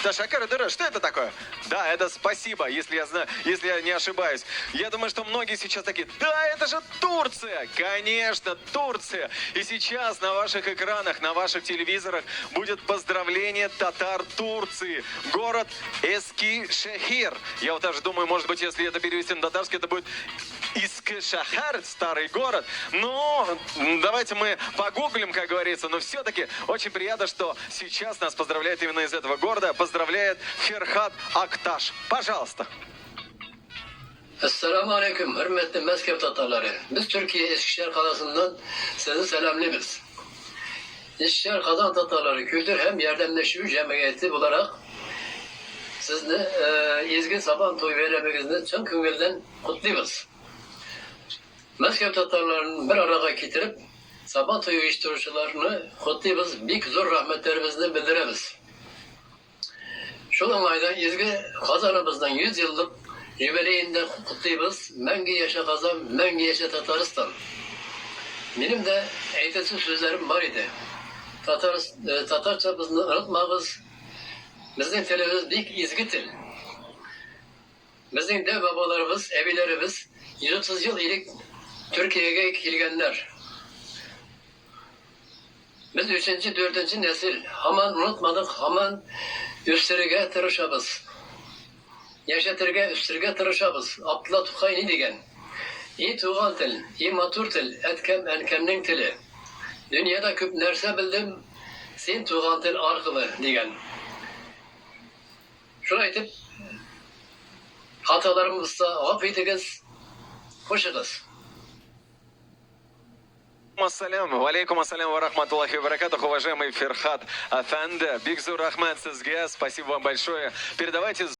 Ташакар Дыра, что это такое? Да, это спасибо, если я знаю, если я не ошибаюсь. Я думаю, что многие сейчас такие, да, это же Турция! Конечно, Турция! И сейчас на ваших экранах, на ваших телевизорах будет поздравление татар Турции. Город Эскишехир. Я вот даже думаю, может быть, если это перевести на татарский, это будет Искешахар, старый город. Но давайте мы погуглим, как говорится. Но все-таки очень приятно, что сейчас нас поздравляет именно из этого города. Поздравляет Ферхат Акташ. Пожалуйста. Esselamu Aleyküm, hürmetli Mezkep Tatarları. Biz Türkiye Eskişehir Kadası'ndan sizi selamlıyoruz. Eskişehir Kazan Tatarları Kültür hem Yardımlaşma Cemiyeti olarak sizni ezgi Saban Toy veremegizini çın köngülden kutluyoruz. Mezkep Tatarlarını bir araya getirip Saban Toy uyuşturucularını kutluyoruz. Büyük zor rahmetlerimizi bildiririz. Şu ayda ezgi Kazanımızdan 100 yıllık Jubileyinden kutluyoruz. Mengi yaşa Kazan, mengi yaşa Tataristan. Benim de eğitisi sözlerim var idi. Tatarca bizni unutmağız. Bizning tilimiz büyük izgi til. Bizning dev babalarımız, evilerimiz 130 yıl ilik Türkiye'ye kelgenler. Biz 3. 4. nesil. Haman unutmadık, haman üstlerine tırışabız. Yaşatırga üstlerine tırışabız. Abdullah Tukay ne degen? İyi tuğan til, iyi matur til, etkem enkemnin tili. Dünyada köp nerse bildim, sen tuğan til arkalı degen. Şunu aytıp, hatalarımızda affediniz, hoşçakalın. Ассалям, валейкум ассалям ва рахматуллахи ва баракатух, уважаемый Ферхат Афенде. Бигзур Рахман Сизге, спасибо вам большое. Передавайте